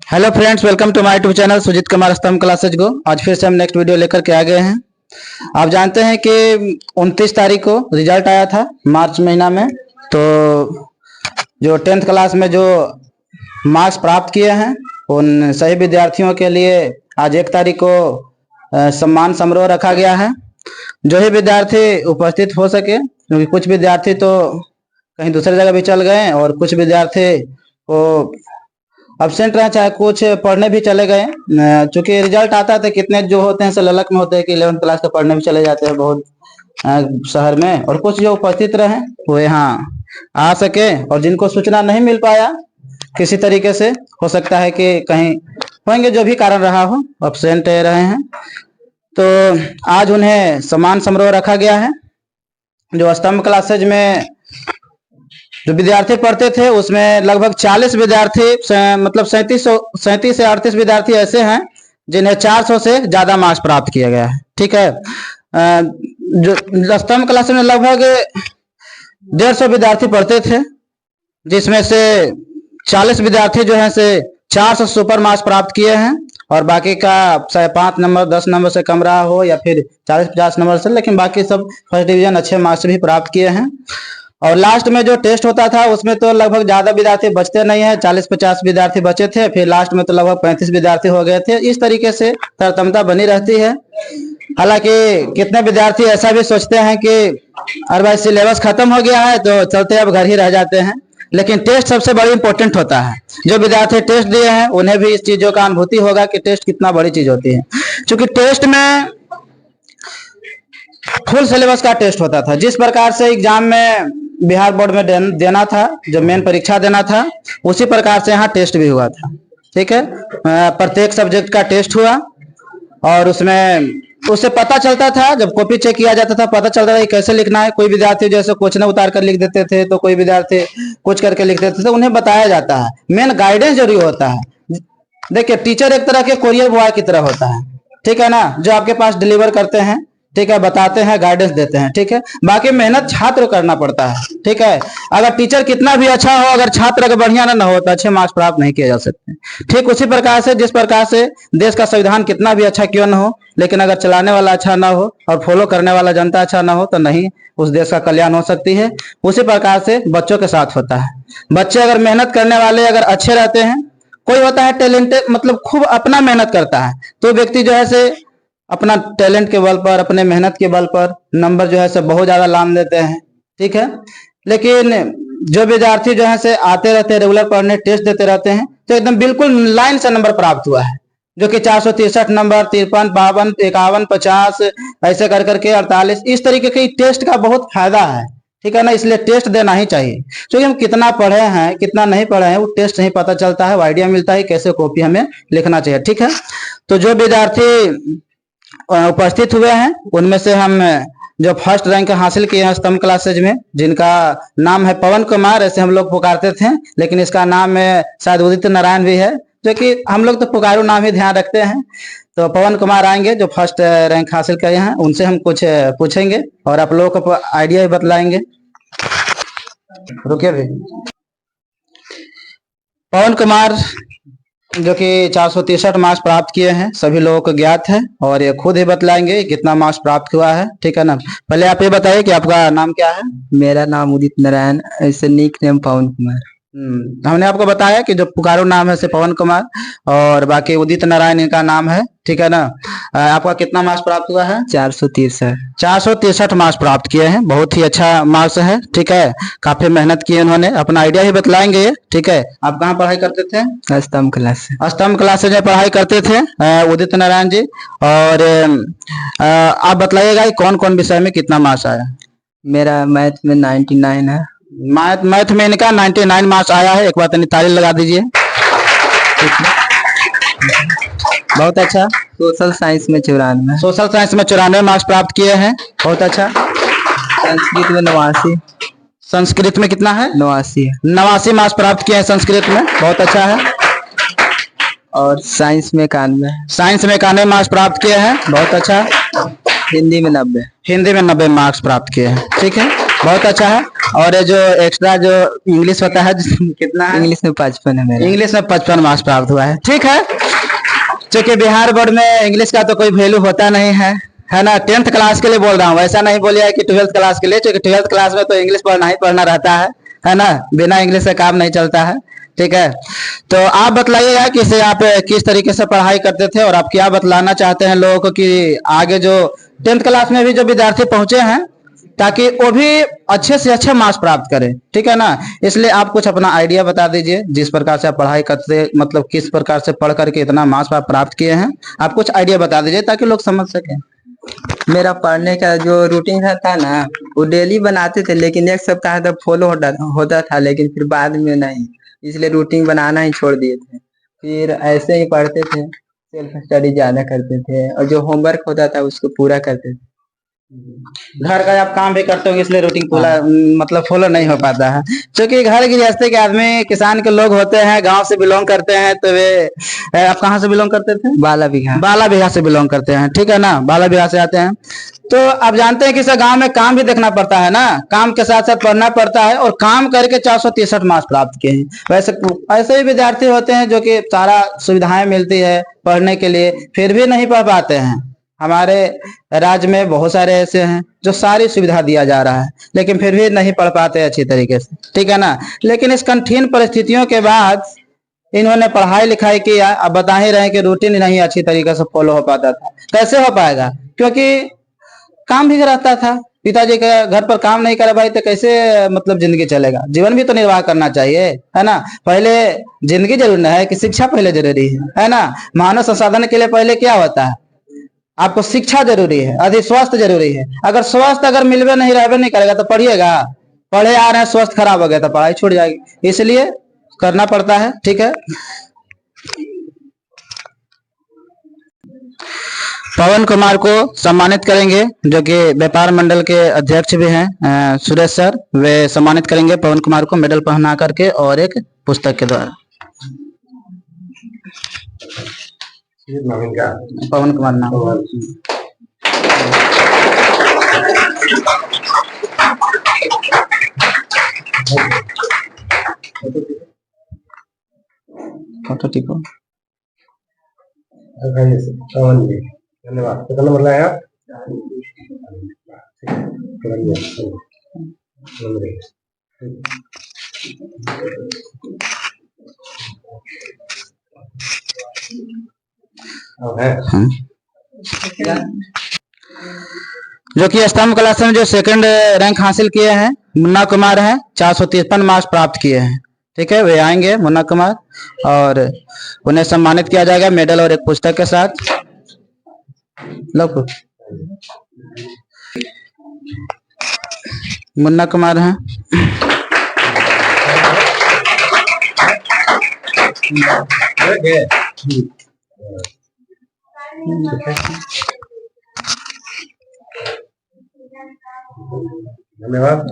Hello friends, welcome to my YouTube channel Sujit Kumar Stambh classes गो। आज फिर से हम नेक्स्ट वीडियो लेकर के आ गए हैं। आप जानते हैं कि 29 तारीख को रिजल्ट आया था मार्च महीना में। तो जो 10th क्लास में जो मार्क्स प्राप्त किए हैं उन सही विद्यार्थियों के लिए आज 1 तारीख को सम्मान समारोह रखा गया है। जो ही विद्यार्थी उपस्थित हो सके, क्योंकि कुछ विद्यार्थी तो कहीं दूसरी जगह भी चल गए और कुछ विद्यार्थी को अब्सेंट रहे, चाहे कुछ पढ़ने भी चले गए। चूंकि रिजल्ट आता है तो कितने जो होते हैं ललक में होते हैं कि 11th क्लास के पढ़ने भी चले जाते हैं बहुत शहर में, और कुछ जो उपस्थित रहे वो यहाँ आ सके। और जिनको सूचना नहीं मिल पाया किसी तरीके से, हो सकता है कि कहीं होंगे, जो भी कारण रहा हो, अब्सेंट रहे हैं, तो आज उन्हें सम्मान समारोह रखा गया है। जो स्तंभ क्लासेज में जो विद्यार्थी पढ़ते थे उसमें लगभग 40 विद्यार्थी, मतलब 37 से 38 विद्यार्थी ऐसे हैं जिन्हें 400 से ज्यादा मार्क्स प्राप्त किया गया है। ठीक है, जो स्तंभ क्लास में लगभग 150 विद्यार्थी पढ़ते थे, जिसमें से 40 विद्यार्थी जो है से 400 सुपर मार्क्स प्राप्त किए हैं, और बाकी का चाहे 5 नंबर 10 नंबर से कम रहा हो या फिर 40-50 नंबर से, लेकिन बाकी सब फर्स्ट डिवीजन अच्छे मार्क्स भी प्राप्त किए हैं। और लास्ट में जो टेस्ट होता था उसमें तो लगभग ज्यादा विद्यार्थी बचते नहीं है, 40-50 विद्यार्थी बचे थे, फिर लास्ट में तो लगभग 35 विद्यार्थी हो गए थे। इस तरीके से तारतम्यता बनी रहती है। हालांकि कितने विद्यार्थी ऐसा भी सोचते हैं कि अरे भाई सिलेबस खत्म हो गया है तो चलते अब घर ही रह जाते हैं, लेकिन टेस्ट सबसे बड़ी इंपॉर्टेंट होता है। जो विद्यार्थी टेस्ट दिए हैं उन्हें भी इस चीजों का अनुभूति होगा कि टेस्ट कितना बड़ी चीज होती है। क्योंकि टेस्ट में फुल सिलेबस का टेस्ट होता था। जिस प्रकार से एग्जाम में बिहार बोर्ड में देना था, जो मेन परीक्षा देना था, उसी प्रकार से यहाँ टेस्ट भी हुआ था। ठीक है, प्रत्येक सब्जेक्ट का टेस्ट हुआ और उससे पता चलता था, जब कॉपी चेक किया जाता था पता चलता था कि कैसे लिखना है। कोई विद्यार्थी जैसे क्वेश्चन उतार कर लिख देते थे, तो कोई विद्यार्थी कुछ करके लिख देते थे, उन्हें बताया जाता है। मेन गाइडेंस जरूरी होता है। देखिए, टीचर एक तरह के कोरियर बॉय की तरह होता है, ठीक है ना, जो आपके पास डिलीवर करते हैं, ठीक है, बताते हैं, गाइडेंस देते हैं, ठीक है। बाकी मेहनत छात्र को करना पड़ता है, ठीक है। अगर टीचर कितना भी अच्छा हो, अगर छात्र अगर बढ़िया ना हो तो अच्छे मार्क्स प्राप्त नहीं किए जा सकते। ठीक उसी प्रकार से, जिस प्रकार से देश का संविधान कितना भी अच्छा क्यों ना हो, लेकिन अगर चलाने वाला अच्छा ना हो और फॉलो करने वाला जनता अच्छा ना हो तो नहीं उस देश का कल्याण हो सकती है। उसी प्रकार से बच्चों के साथ होता है। बच्चे अगर मेहनत करने वाले अगर अच्छे रहते हैं, कोई होता है टैलेंटेड, मतलब खूब अपना मेहनत करता है, तो व्यक्ति जो है से अपना टैलेंट के बल पर, अपने मेहनत के बल पर नंबर जो है से बहुत ज्यादा लान देते हैं। ठीक है, लेकिन जो विद्यार्थी जो है से आते रहते हैं, रेगुलर पढ़ने, टेस्ट देते रहते हैं, तो एकदम बिल्कुल लाइन से नंबर प्राप्त हुआ है, जो कि 463 नंबर, 53, 52, 51, 50 ऐसे कर करके 48, इस तरीके के टेस्ट का बहुत फायदा है। ठीक है ना, इसलिए टेस्ट देना ही चाहिए। क्योंकि हम कितना पढ़े हैं कितना नहीं पढ़े हैं वो टेस्ट नहीं पता चलता है, आइडिया मिलता है कैसे कॉपी हमें लिखना चाहिए। ठीक है, तो जो विद्यार्थी उपस्थित हुए हैं उनमें से हम जो फर्स्ट रैंक हासिल किए हैं स्तंभ क्लासेज में, जिनका नाम है पवन कुमार, ऐसे हम लोग पुकारते थे, लेकिन इसका नाम शायद उदित नारायण भी है, जो कि हम लोग तो पुकारू नाम ही ध्यान रखते हैं। तो पवन कुमार आएंगे जो फर्स्ट रैंक हासिल किए हैं, उनसे हम कुछ पूछेंगे और आप लोगों को आइडिया ही बतलाएंगे। रुकिए भी। पवन कुमार जो कि 463 मार्क्स प्राप्त किए हैं, सभी लोगों को ज्ञात है, और ये खुद ही बतलाएंगे कितना मार्क्स प्राप्त हुआ है। ठीक है ना, पहले आप ये बताइए कि आपका नाम क्या है। मेरा नाम उदित नारायण, ऐसे निक नेम पवन कुमार। हमने आपको बताया कि जो पुकारू नाम है से पवन कुमार, और बाकी उदित नारायण इनका नाम है। ठीक है ना, आपका कितना मार्क्स प्राप्त हुआ है। 463 मार्क्स प्राप्त किए हैं, बहुत ही अच्छा मार्क्स है। ठीक है, काफी मेहनत की उन्होंने, अपना आइडिया ही बतलाएंगे ये। ठीक है, आप कहाँ पढ़ाई करते थे। स्तंभ क्लास में पढ़ाई करते थे उदित नारायण जी। और आप बताइएगा कौन कौन विषय में कितना मार्क्स आया। मेरा मैथ में 99 है। मैथ में इनका 99 मार्क्स आया है। एक बार तनी ताली लगा दीजिए। बहुत अच्छा। सोशल साइंस में 94 मार्क्स प्राप्त किए हैं, बहुत अच्छा। संस्कृत में 89। संस्कृत में कितना है। 89 मार्क्स प्राप्त किए हैं संस्कृत में, बहुत अच्छा है। और साइंस में 91 मार्क्स प्राप्त किए हैं, बहुत अच्छा। हिंदी में 90 मार्क्स प्राप्त किए हैं। ठीक है, बहुत अच्छा है। और ये जो एक्स्ट्रा जो इंग्लिश होता है कितना है? इंग्लिश में 55 है मेरा। इंग्लिश में 55 मार्क्स प्राप्त हुआ है, ठीक है। क्योंकि बिहार बोर्ड में इंग्लिश का तो कोई वैल्यू होता नहीं है ना। 10th क्लास के लिए बोल रहा हूँ, ऐसा नहीं बोलिए कि 12th क्लास के लिए, क्योंकि 12th क्लास में तो इंग्लिश पढ़ना ही पढ़ना रहता है ना। बिना इंग्लिश से काम नहीं चलता है, ठीक है। तो आप बतलाइएगा कि इसे आप किस तरीके से पढ़ाई करते थे और आप क्या बतलाना चाहते हैं लोगों को कि आगे जो 10th क्लास में भी जो विद्यार्थी पहुंचे हैं, ताकि वो भी अच्छे से अच्छे मार्क्स प्राप्त करें, ठीक है ना। इसलिए आप कुछ अपना आइडिया बता दीजिए, जिस प्रकार से आप पढ़ाई करते, मतलब किस प्रकार से पढ़ करके इतना मार्क्स आप प्राप्त किए हैं। आप कुछ आइडिया बता दीजिए ताकि लोग समझ सकें। मेरा पढ़ने का जो रूटीन था ना, वो डेली बनाते थे, लेकिन एक सप्ताह तक फॉलो होता था, लेकिन फिर बाद में नहीं, इसलिए रूटीन बनाना ही छोड़ दिए थे। फिर ऐसे ही पढ़ते थे, सेल्फ स्टडी ज्यादा करते थे, और जो होमवर्क होता था उसको पूरा करते थे। घर का आप काम भी करते होंगे, इसलिए रूटीन पूरा हाँ। मतलब फॉलो नहीं हो पाता है। क्योंकि घर गृहस्थी के आदमी, किसान के लोग होते हैं, गांव से बिलोंग करते हैं, तो वे आप कहाँ से बिलोंग करते थे? बाला बीघा। बाला बिहार से बिलोंग करते हैं, ठीक है ना। बाला बिहार से आते हैं, तो आप जानते हैं कि इस गांव में काम भी देखना पड़ता है ना। काम के साथ साथ पढ़ना पड़ता है, और काम करके 463 मार्क्स प्राप्त किए हैं। वैसे ऐसे भी विद्यार्थी होते हैं जो कि सारा सुविधाएं मिलती है पढ़ने के लिए, फिर भी नहीं पढ़ पाते हैं। हमारे राज्य में बहुत सारे ऐसे हैं जो सारी सुविधा दिया जा रहा है, लेकिन फिर भी नहीं पढ़ पाते अच्छी तरीके से, ठीक है ना। लेकिन इस कठिन परिस्थितियों के बाद इन्होंने पढ़ाई लिखाई किया। अब बता ही रहे हैं कि रूटीन नहीं अच्छी तरीके से फॉलो हो पाता था। कैसे हो पाएगा? क्योंकि काम भी रहता था, पिताजी के घर पर काम नहीं करे भाई, तो कैसे मतलब जिंदगी चलेगा? जीवन भी तो निर्वाह करना चाहिए, है ना। पहले जिंदगी जरूरी है कि शिक्षा पहले जरूरी है ना। मानव संसाधन के लिए पहले क्या होता है? आपको शिक्षा जरूरी है, अधिक स्वास्थ्य जरूरी है। अगर स्वास्थ्य अगर मिलवे नहीं रहबे नहीं करेगा तो पढ़िएगा? पढ़े आ रहे हैं, स्वास्थ्य खराब हो गया तो पढ़ाई छूट जाएगी। इसलिए करना पड़ता है, ठीक है। पवन कुमार को सम्मानित करेंगे, जो कि व्यापार मंडल के अध्यक्ष भी हैं, सुरेश सर। वे सम्मानित करेंगे पवन कुमार को मेडल पहना करके और एक पुस्तक के द्वारा। पवन कुमार नाम। फोटो टिको। धन्यवाद। कितना नंबर लाए आप? जो कि स्तंभ क्लास में जो सेकंड रैंक हासिल किए हैं मुन्ना कुमार हैं, 453 मार्क्स प्राप्त किए हैं, ठीक है। वे आएंगे मुन्ना कुमार, और उन्हें सम्मानित किया जाएगा मेडल और एक पुस्तक के साथ। लो मुन्ना कुमार हैं। धन्यवाद।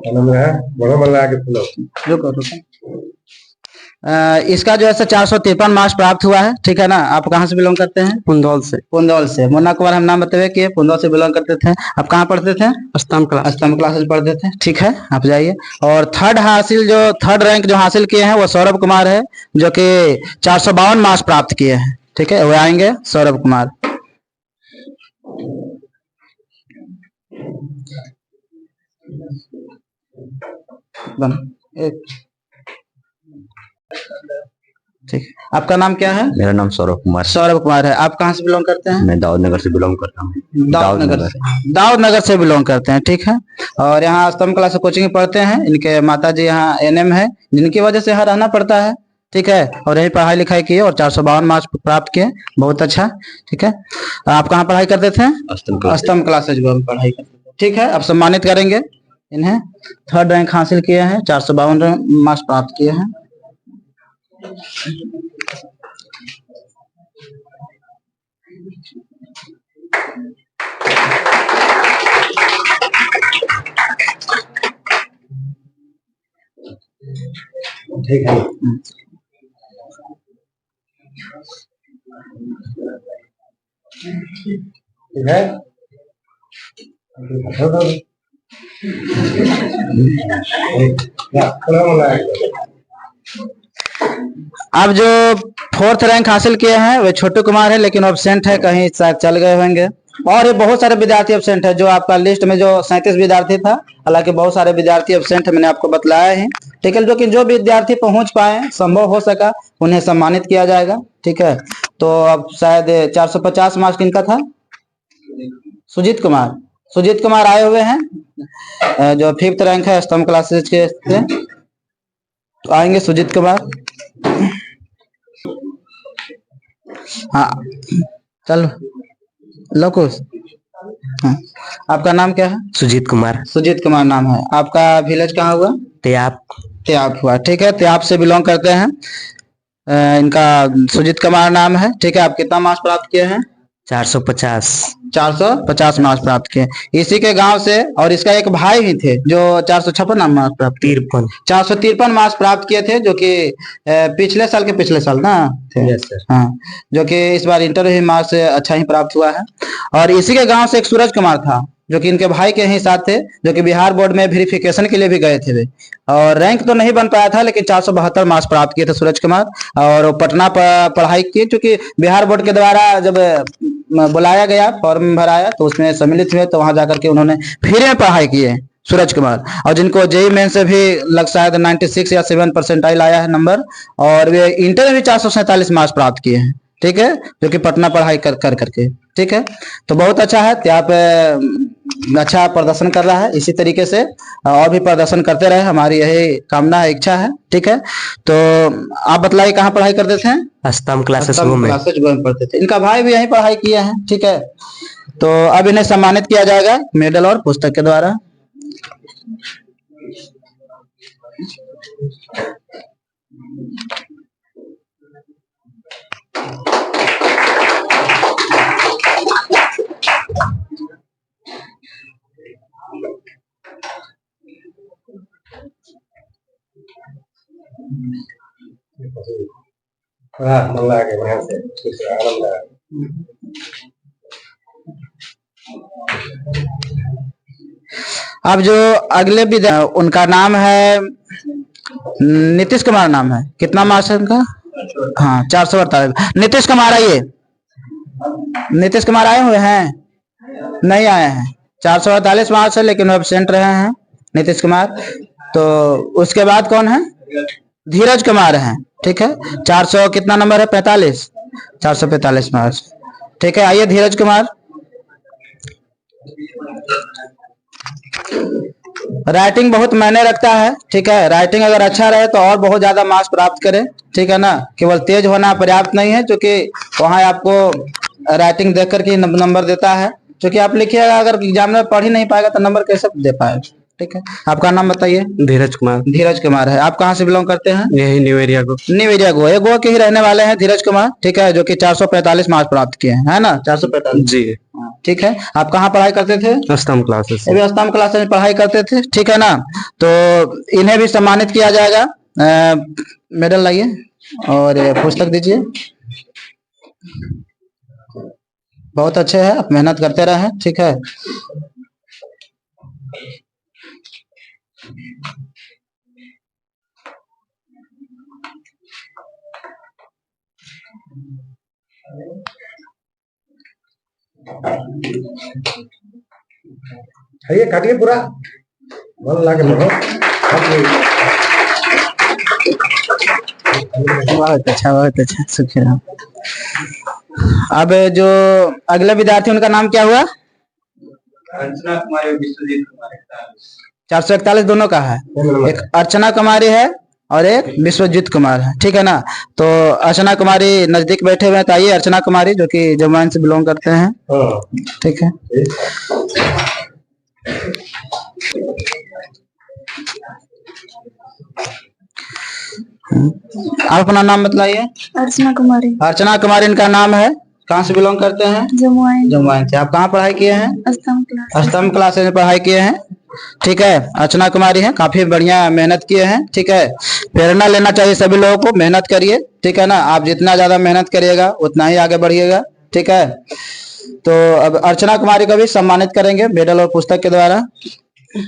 नंबर है, बड़ा मन लगा के सुनो। रुको रुको। इसका जो है 453 मार्क्स प्राप्त हुआ है, ठीक है ना। आप कहाँ से बिलोंग करते हैं? पुंदौल से। पुंदौल से। मुन्ना कुमार हम नाम बताए कि पुंदौल से बिलोंग करते थे। आप कहाँ पढ़ते थे? स्तंभ क्लास। स्तंभ क्लासेस पढ़ते थे, ठीक है। आप जाइए। और थर्ड रैंक जो हासिल किए हैं वो सौरभ कुमार है, जो कि 452 मार्क्स प्राप्त किए हैं, ठीक है। वो आएंगे सौरभ कुमार। ठीक है। आपका नाम क्या है? मेरा नाम सौरभ कुमार। सौरभ कुमार है। आप कहाँ से बिलोंग करते हैं? मैं दाऊद नगर से बिलोंग करता हूँ। दाऊद नगर से बिलोंग करते हैं, ठीक है। और यहाँ स्तंभ क्लास कोचिंग पढ़ते हैं। इनके माता जी यहाँ एनएम है, जिनकी वजह से यहाँ रहना पड़ता है, ठीक है। और यही पढ़ाई लिखाई किए और 452 मार्क्स प्राप्त किए, बहुत अच्छा, ठीक है। आप कहाँ पढ़ाई करते थे? स्तंभ क्लासेज में पढ़ाई करते थे, ठीक है। आप सम्मानित करेंगे इन्हें। थर्ड रैंक हासिल किए हैं, 452 मार्क्स प्राप्त किए हैं। ठीक है। ठीक है। बड़ा मन लगा अब जो 4th रैंक हासिल किए हैं वे छोटू कुमार है, लेकिन एब्सेंट है, कहीं शायद चल गए होंगे। और ये बहुत सारे विद्यार्थी एब्सेंट है, जो आपका लिस्ट में जो 37 विद्यार्थी था, हालांकि बहुत सारे विद्यार्थी एब्सेंट है, मैंने आपको बतलाया है। ठीक है, जो विद्यार्थी पहुंच पाए, संभव हो सका, उन्हें सम्मानित किया जाएगा। ठीक है, तो अब शायद 450 मार्क्स किनका था? सुजीत कुमार आए हुए हैं, जो 5th रैंक है स्तंभ क्लासेज के से। तो आएंगे सुजीत कुमार। हाँ चलो लकुश। हाँ, आपका नाम क्या है? सुजीत कुमार नाम है आपका। विलेज कहाँ हुआ? त्याग हुआ। ठीक है, त्याग से बिलोंग करते हैं। इनका सुजीत कुमार नाम है। ठीक है, आप कितना मार्क्स प्राप्त किए हैं? 450 मार्क्स प्राप्त किए इसी के गांव से। और इसका एक भाई ही थे जो 456 मार्क्स प्राप्त 453 मार्क्स प्राप्त किए थे, जो कि पिछले साल ना थे। Yes sir. हाँ, जो कि इस बार इंटर ही मार्क्स अच्छा ही प्राप्त हुआ है। और इसी के गांव से एक सूरज कुमार था, जो कि इनके भाई के ही साथ थे, जो कि बिहार बोर्ड में वेरिफिकेशन के लिए भी गए थे वे। और रैंक तो नहीं बन पाया था, लेकिन 472 मार्क्स प्राप्त किए थे सूरज कुमार। और वो पटना पढ़ाई की, क्योंकि बिहार बोर्ड के द्वारा जब बुलाया गया, फॉर्म भराया, तो उसमें सम्मिलित हुए, तो वहां जाकर के उन्होंने फ्री में पढ़ाई की है सूरज कुमार। और जिनको जेई मेन से भी शायद 96 या 7% आया है नंबर। और वे इंटर में भी 447 मार्क्स प्राप्त किए हैं। ठीक है, जो कि पटना पढ़ाई कर करके। ठीक है, तो बहुत अच्छा है। त्याग अच्छा प्रदर्शन कर रहा है, इसी तरीके से और भी प्रदर्शन करते रहे, हमारी यही कामना है, इच्छा है। ठीक है, तो आप बतलाइए कहाँ पढ़ाई करते थे? स्तंभ क्लासेस में पढ़ते थे। इनका भाई भी यहीं पढ़ाई किया है। ठीक है, तो अब इन्हें सम्मानित किया जाएगा मेडल और पुस्तक के द्वारा। बड़ा मन लगा बढ़िया से खुश रहा, आनंद लगा। अब जो अगले उनका नाम है नीतीश कुमार नाम है। कितना मार्क्स है उनका? हाँ 448। नीतीश कुमार आइए। नीतीश कुमार आए हुए हैं? नहीं आए हैं। 448 मार्क्स है, लेकिन वो एब्सेंट रहे हैं नीतीश कुमार। तो उसके बाद कौन है? धीरज कुमार हैं। ठीक है, 400 कितना नंबर है? 45। 445 मार्क्स। ठीक है, आइए धीरज कुमार। राइटिंग बहुत मायने रखता है। ठीक है, राइटिंग अगर अच्छा रहे तो और बहुत ज्यादा मार्क्स प्राप्त करें। ठीक है ना, केवल तेज होना पर्याप्त नहीं है, क्योंकि वहां आपको राइटिंग देख करके नंबर देता है। क्योंकि आप लिखिएगा, अगर एग्जाम में पढ़ ही नहीं पाएगा तो नंबर कैसे दे पाएगा? ठीक है, आपका नाम बताइए। धीरज कुमार है। आप कहाँ से बिलोंग करते हैं? यही न्यू एरिया गो ये गोवा के ही रहने वाले हैं धीरज कुमार। ठीक है, जो कि 445 मार्क्स प्राप्त किए हैं, है ना? 445 जी। ठीक है, आप कहाँ पढ़ाई करते थे? स्तंभ क्लासेस में पढ़ाई करते थे। ठीक है ना, तो इन्हें भी सम्मानित किया जाएगा। मेडल लाइए और पुस्तक दीजिए। बहुत अच्छे हैं, आप मेहनत करते रहे। ठीक है, खाइए काटिए पूरा मन लगा बहुत अच्छा सुखी रहो। अब जो अगले विद्यार्थी, उनका नाम क्या हुआ? अर्चना कुमारी, विश्वजीत कुमार। 441 दोनों का है। एक अर्चना कुमारी है और एक विश्वजीत कुमार है। ठीक है ना, तो अर्चना कुमारी नजदीक बैठे हुए हैं, तो आइए अर्चना कुमारी, जो कि जमुआन से बिलोंग करते हैं। ठीक है, आप अपना नाम बताइए। अर्चना कुमारी इनका नाम है। कहाँ से बिलोंग करते हैं? जमुआन से। आप कहाँ पढ़ाई किए हैं? स्तंभ क्लासेस में पढ़ाई किए हैं। ठीक है, अर्चना कुमारी है, काफी बढ़िया मेहनत किए हैं। ठीक है, प्रेरणा लेना चाहिए सभी लोगों को, मेहनत करिए। ठीक है ना, आप जितना ज्यादा मेहनत करिएगा उतना ही आगे बढ़िएगा। ठीक है, तो अब अर्चना कुमारी को भी सम्मानित करेंगे मेडल और पुस्तक के द्वारा। अगले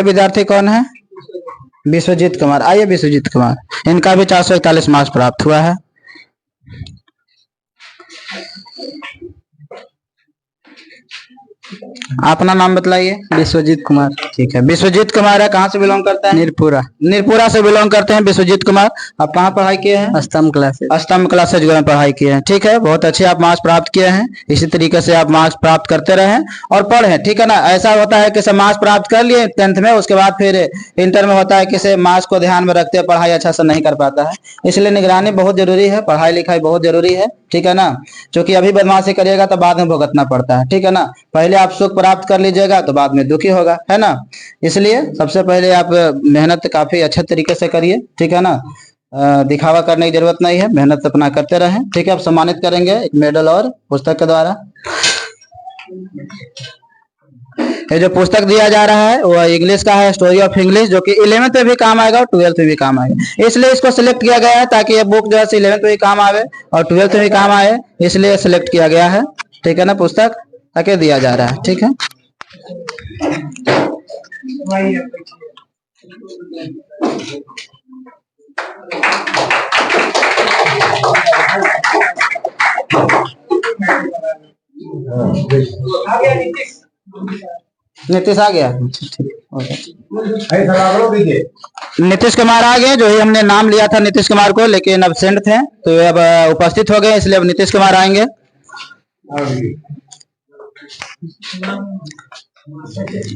विद्यार्थी कौन है? विश्वजीत कुमार। आइए विश्वजीत कुमार, इनका भी 441 मार्क्स प्राप्त हुआ है। अपना नाम बतलाइए। विश्वजीत कुमार। ठीक है, विश्वजीत कुमार है, कहाँ से बिलोंग करते हैं? नीरपुरा। नीरपुरा से बिलोंग करते हैं विश्वजीत कुमार। आप कहाँ पढ़ाई किए हैं? स्तंभ क्लासेस। स्तंभ क्लासेज में पढ़ाई किए हैं। ठीक है, बहुत अच्छे आप मार्क्स प्राप्त किए हैं। इसी तरीके से आप मार्क्स प्राप्त करते रहें और पढ़ें, ठीक है ना। ऐसा होता है कि सब मार्क्स प्राप्त कर लिए 10th में, उसके बाद फिर इंटर में होता है कि से मार्क्स को ध्यान में रखते पढ़ाई अच्छा से नहीं कर पाता है। इसलिए निगरानी बहुत जरूरी है, पढ़ाई लिखाई बहुत जरूरी है, ठीक है ना। क्योंकि अभी बदमाशी करिएगा तो बाद में भुगतना पड़ता है, ठीक है ना। पहले आप सुख प्राप्त कर लीजिएगा तो बाद में दुखी होगा, है ना। इसलिए सबसे पहले आप मेहनत काफी अच्छे तरीके से करिए, ठीक है ना। दिखावा करने की जरूरत नहीं है, मेहनत अपना करते रहें, ठीक है। आप सम्मानित करेंगे एक मेडल और पुस्तक के द्वारा। ये जो पुस्तक दिया जा रहा है वो इंग्लिश का है, स्टोरी ऑफ इंग्लिश, जो कि 11th में भी काम आएगा और 12th में भी काम आएगा। इसलिए इसको सिलेक्ट किया गया है ताकि ये बुक जो है 11th में भी काम आवे और 12th में भी काम आए, इसलिए सिलेक्ट किया गया है, ठीक है ना। पुस्तक ताकि दिया जा रहा है, ठीक है। नीतीश आ गया? नीतीश कुमार आ गए, जो ही हमने नाम लिया था नीतीश कुमार को, लेकिन एब्सेंट थे तो अब उपस्थित हो गए, इसलिए अब नीतीश कुमार आएंगे।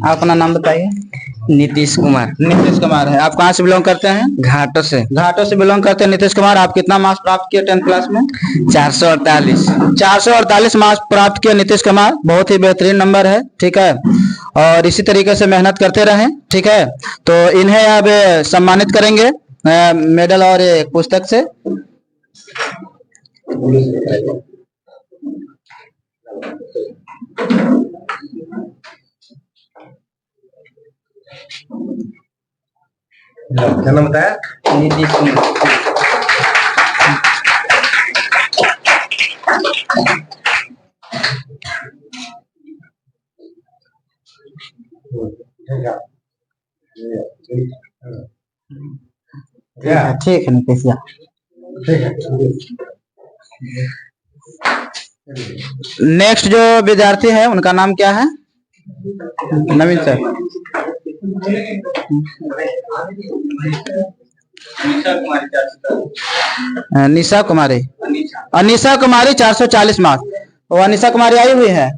आप अपना नाम बताइए। नीतीश कुमार। नीतीश कुमार है। आप कहाँ से बिलोंग करते हैं? घाटों से। घाटों से बिलोंग करते हैं नीतीश कुमार। आप कितना मार्क्स प्राप्त किए 10th क्लास में? 448। 448 मार्क्स प्राप्त किए नीतीश कुमार, बहुत ही बेहतरीन नंबर है, ठीक है। और इसी तरीके से मेहनत करते रहें, ठीक है। तो इन्हें अब सम्मानित करेंगे मेडल और एक पुस्तक से। क्या नाम बताया? नीतीश कुमार। ठीक है नीतीश जी, ठीक है। नेक्स्ट जो विद्यार्थी है उनका नाम क्या है? नवीन सर। निशा कुमारी। अनिशा कुमारी 440 मार्क्स। वो अनिशा कुमारी आई हुई है?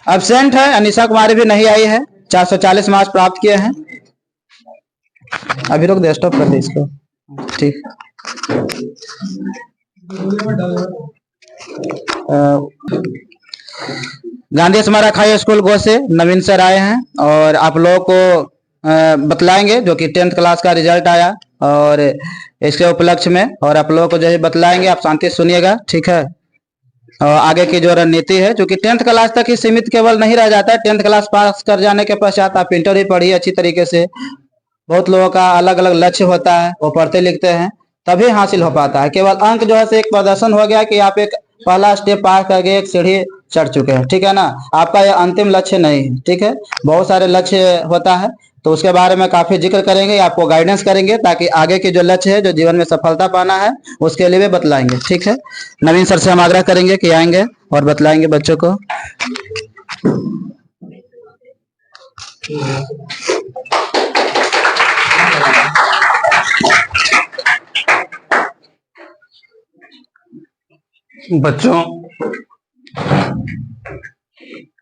एब्सेंट है, अनिशा कुमारी भी नहीं आई है। 440 मार्क्स प्राप्त किए हैं। अभी रोक दे, स्टॉप कर दे इसको, ठीक। गांधी स्मारक हाई स्कूल गो से नवीन सर आए हैं और आप लोगों को बतलाएंगे जो कि 10th क्लास का रिजल्ट आया और इसके उपलक्ष्य में, और आप लोगों को जो है बतलाएंगे, आप शांति से सुनिएगा, ठीक है। और आगे की जो रणनीति है, जो कि 10th क्लास तक ही सीमित केवल नहीं रह जाता है। 10th क्लास पास कर जाने के पश्चात आप इंटर भी पढ़िए अच्छी तरीके से। बहुत लोगों का अलग अलग लक्ष्य होता है, वो पढ़ते लिखते हैं तभी हासिल हो पाता है। केवल अंक जो है से एक प्रदर्शन हो गया कि आप एक पहला स्टेप पार करके एक सीढ़ी चढ़ चुके हैं, ठीक है ना। आपका यह अंतिम लक्ष्य नहीं है, ठीक है। बहुत सारे लक्ष्य होता है, तो उसके बारे में काफी जिक्र करेंगे, आपको गाइडेंस करेंगे ताकि आगे के जो लक्ष्य है, जो जीवन में सफलता पाना है, उसके लिए भी बतलाएंगे, ठीक है। नवीन सर से हम आग्रह करेंगे कि आएंगे और बतलाएंगे बच्चों को। बच्चों,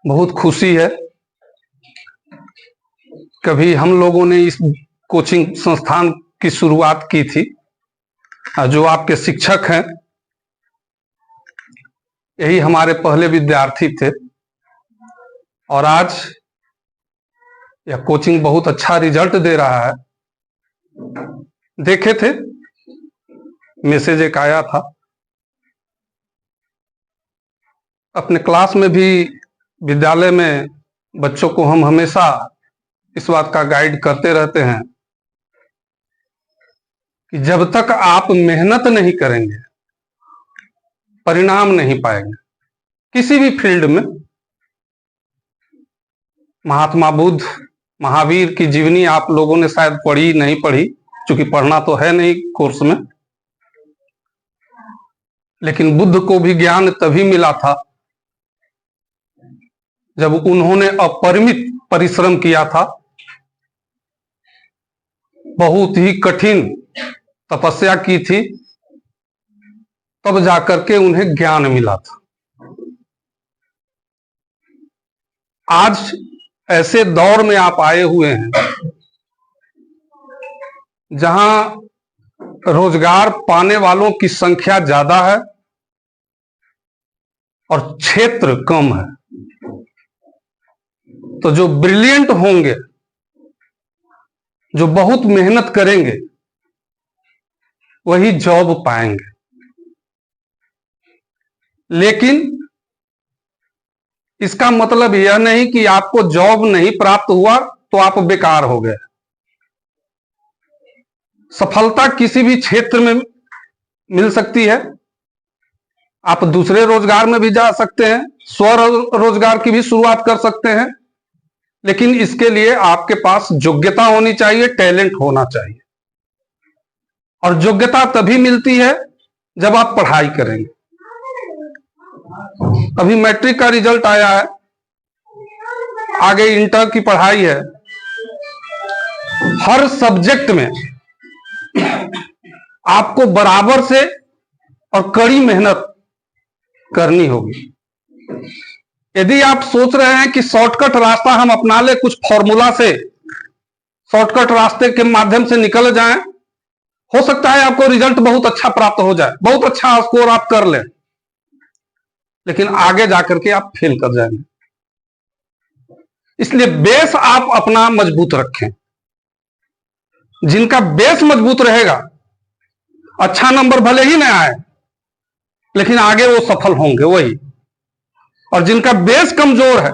बहुत खुशी है, कभी हम लोगों ने इस कोचिंग संस्थान की शुरुआत की थी। जो आपके शिक्षक हैं यही हमारे पहले विद्यार्थी थे और आज यह कोचिंग बहुत अच्छा रिजल्ट दे रहा है। देखे थे, मैसेज एक आया था अपने क्लास में भी, विद्यालय में बच्चों को हम हमेशा इस बात का गाइड करते रहते हैं कि जब तक आप मेहनत नहीं करेंगे परिणाम नहीं पाएंगे किसी भी फील्ड में। महात्मा बुद्ध, महावीर की जीवनी आप लोगों ने शायद पढ़ी नहीं पढ़ी, क्योंकि पढ़ना तो है नहीं कोर्स में, लेकिन बुद्ध को भी ज्ञान तभी मिला था जब उन्होंने अपरिमित परिश्रम किया था, बहुत ही कठिन तपस्या की थी, तब जाकर के उन्हें ज्ञान मिला था। आज ऐसे दौर में आप आए हुए हैं जहां रोजगार पाने वालों की संख्या ज्यादा है और क्षेत्र कम है, तो जो ब्रिलियंट होंगे, जो बहुत मेहनत करेंगे, वही जॉब पाएंगे। लेकिन इसका मतलब यह नहीं कि आपको जॉब नहीं प्राप्त हुआ तो आप बेकार हो गए। सफलता किसी भी क्षेत्र में मिल सकती है। आप दूसरे रोजगार में भी जा सकते हैं, स्वरोजगार की भी शुरुआत कर सकते हैं, लेकिन इसके लिए आपके पास योग्यता होनी चाहिए, टैलेंट होना चाहिए। और योग्यता तभी मिलती है जब आप पढ़ाई करेंगे। अभी मैट्रिक का रिजल्ट आया है, आगे इंटर की पढ़ाई है। हर सब्जेक्ट में आपको बराबर से और कड़ी मेहनत करनी होगी। यदि आप सोच रहे हैं कि शॉर्टकट रास्ता हम अपना ले, कुछ फॉर्मूला से शॉर्टकट रास्ते के माध्यम से निकल जाएं, हो सकता है आपको रिजल्ट बहुत अच्छा प्राप्त हो जाए, बहुत अच्छा स्कोर आप कर लें, लेकिन आगे जाकर के आप फेल कर जाएंगे। इसलिए बेस आप अपना मजबूत रखें। जिनका बेस मजबूत रहेगा, अच्छा नंबर भले ही ना आए, लेकिन आगे वो सफल होंगे वही। और जिनका बेस कमजोर है,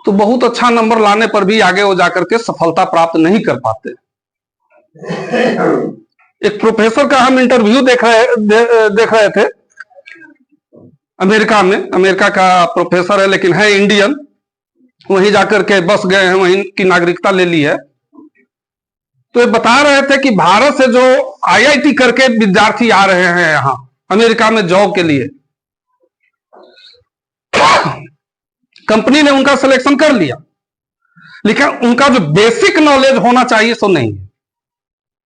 तो बहुत अच्छा नंबर लाने पर भी आगे वो जाकर के सफलता प्राप्त नहीं कर पाते। एक प्रोफेसर का हम इंटरव्यू देख रहे थे अमेरिका में। अमेरिका का प्रोफेसर है, लेकिन है इंडियन। वहीं जाकर के बस गए हैं, वहीं की नागरिकता ले ली है। तो ये बता रहे थे कि भारत से जो आईआईटी करके विद्यार्थी आ रहे हैं यहां अमेरिका में जॉब के लिए, कंपनी ने उनका सिलेक्शन कर लिया, लेकिन उनका जो बेसिक नॉलेज होना चाहिए सो नहीं है।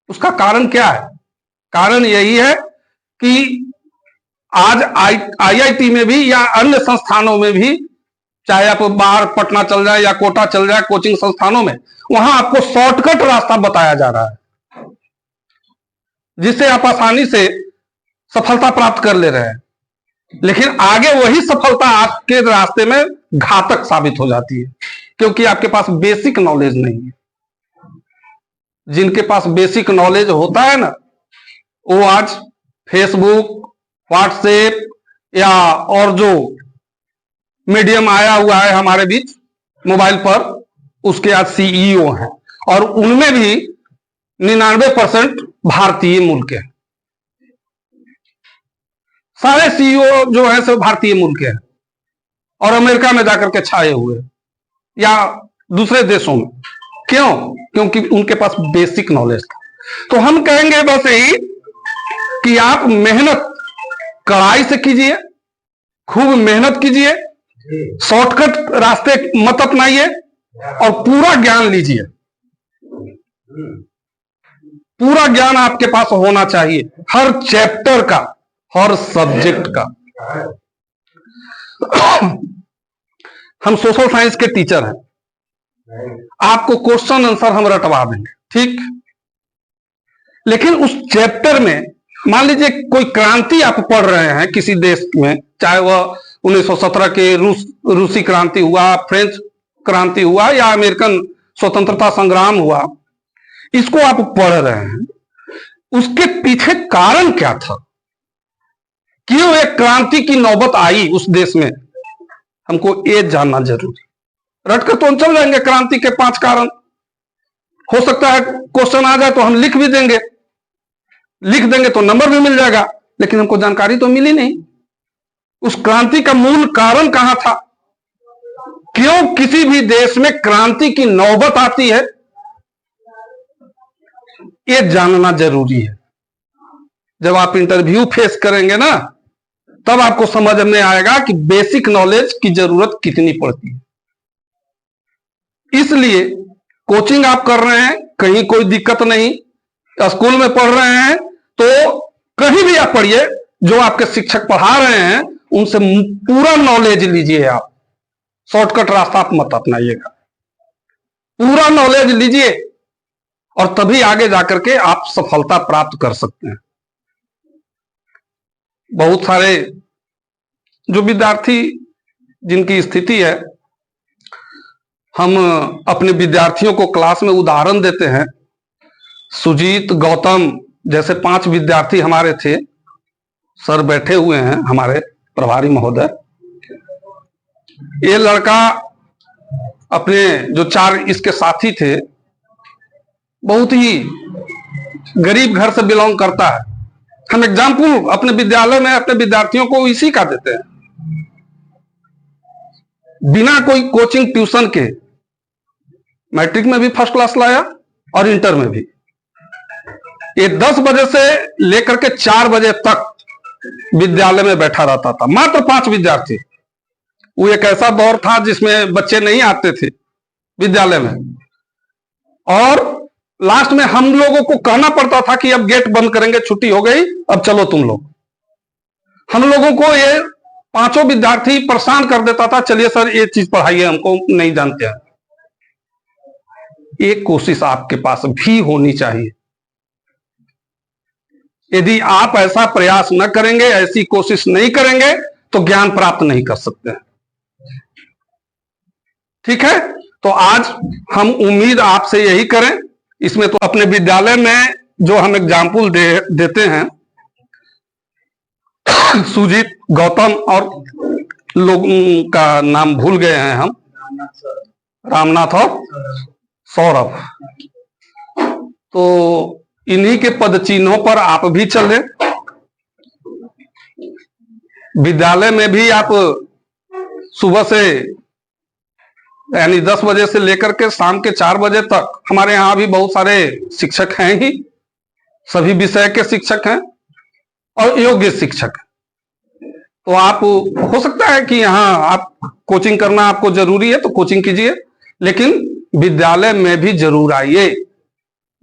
उसका कारण क्या है? कारण यही है कि आज आईआईटी में भी या अन्य संस्थानों में भी, चाहे आप बाहर पटना चल जाए या कोटा चल जाए, कोचिंग संस्थानों में, वहां आपको शॉर्टकट रास्ता बताया जा रहा है, जिससे आप आसानी से सफलता प्राप्त कर ले रहे हैं। लेकिन आगे वही सफलता आपके रास्ते में घातक साबित हो जाती है, क्योंकि आपके पास बेसिक नॉलेज नहीं है। जिनके पास बेसिक नॉलेज होता है ना, वो आज फेसबुक, व्हाट्सएप या और जो मीडियम आया हुआ है हमारे बीच मोबाइल पर, उसके आज सीईओ हैं। और उनमें भी 99% भारतीय मूल के हैं। सारे सीईओ जो है सब भारतीय मूल के हैं और अमेरिका में जाकर के छाए हुए या दूसरे देशों में। क्यों? क्योंकि उनके पास बेसिक नॉलेज था। तो हम कहेंगे बस यही कि आप मेहनत कड़ाई से कीजिए, खूब मेहनत कीजिए, शॉर्टकट रास्ते मत अपनाइए और पूरा ज्ञान लीजिए। पूरा ज्ञान आपके पास होना चाहिए, हर चैप्टर का, हर सब्जेक्ट का। हम सोशल साइंस के टीचर हैं, आपको क्वेश्चन आंसर हम रटवा देंगे, ठीक? लेकिन उस चैप्टर में मान लीजिए कोई क्रांति आप पढ़ रहे हैं किसी देश में, चाहे वह 1917 के रूसी क्रांति हुआ, फ्रेंच क्रांति हुआ या अमेरिकन स्वतंत्रता संग्राम हुआ, इसको आप पढ़ रहे हैं, उसके पीछे कारण क्या था? क्यों एक क्रांति की नौबत आई उस देश में, हमको ये जानना जरूरी। रट कर तो हम चल जाएंगे क्रांति के 5 कारण, हो सकता है क्वेश्चन आ जाए तो हम लिख भी देंगे, लिख देंगे तो नंबर भी मिल जाएगा, लेकिन हमको जानकारी तो मिली नहीं उस क्रांति का मूल कारण कहां था। क्यों किसी भी देश में क्रांति की नौबत आती है, यह जानना जरूरी है। जब आप इंटरव्यू फेस करेंगे ना, तब आपको समझ में आएगा कि बेसिक नॉलेज की जरूरत कितनी पड़ती है। इसलिए कोचिंग आप कर रहे हैं, कहीं कोई दिक्कत नहीं, स्कूल में पढ़ रहे हैं तो कहीं भी आप पढ़िए, जो आपके शिक्षक पढ़ा रहे हैं उनसे पूरा नॉलेज लीजिए। आप शॉर्टकट रास्ता आप मत अपनाइएगा, पूरा नॉलेज लीजिए और तभी आगे जाकर के आप सफलता प्राप्त कर सकते हैं। बहुत सारे जो विद्यार्थी जिनकी स्थिति है, हम अपने विद्यार्थियों को क्लास में उदाहरण देते हैं। सुजीत, गौतम जैसे 5 विद्यार्थी हमारे थे, सर बैठे हुए हैं हमारे प्रभारी महोदय। ये लड़का अपने जो 4 इसके साथी थे, बहुत ही गरीब घर से बिलोंग करता है। हम एग्जाम्पल अपने विद्यालय में अपने विद्यार्थियों को इसी का देते हैं। बिना कोई कोचिंग ट्यूशन के मैट्रिक में भी फर्स्ट क्लास लाया और इंटर में भी। ये 10 बजे से लेकर के 4 बजे तक विद्यालय में बैठा रहता था, मात्र 5 विद्यार्थी। वो एक ऐसा दौर था जिसमें बच्चे नहीं आते थे विद्यालय में, और लास्ट में हम लोगों को कहना पड़ता था कि अब गेट बंद करेंगे, छुट्टी हो गई, अब चलो तुम लोग। हम लोगों को ये 5 विद्यार्थी परेशान कर देता था, चलिए सर ये चीज पढ़ाइए, हमको नहीं जानते हैं। एक कोशिश आपके पास भी होनी चाहिए। यदि आप ऐसा प्रयास न करेंगे, ऐसी कोशिश नहीं करेंगे, तो ज्ञान प्राप्त नहीं कर सकते हैं। ठीक है, तो आज हम उम्मीद आपसे यही करें। इसमें तो अपने विद्यालय में जो हम एग्जाम्पल देते हैं, सुजीत, गौतम और लोगों का नाम भूल गए हैं हम, रामनाथ और सौरभ, तो इन्हीं के पद चिन्हों पर आप भी चलें। विद्यालय में भी आप सुबह से यानी 10 बजे से लेकर के शाम के 4 बजे तक, हमारे यहाँ भी बहुत सारे शिक्षक हैं ही, सभी विषय के शिक्षक हैं और योग्य शिक्षक। तो आप, हो सकता है कि यहाँ आप कोचिंग करना आपको जरूरी है तो कोचिंग कीजिए, लेकिन विद्यालय में भी जरूर आइए।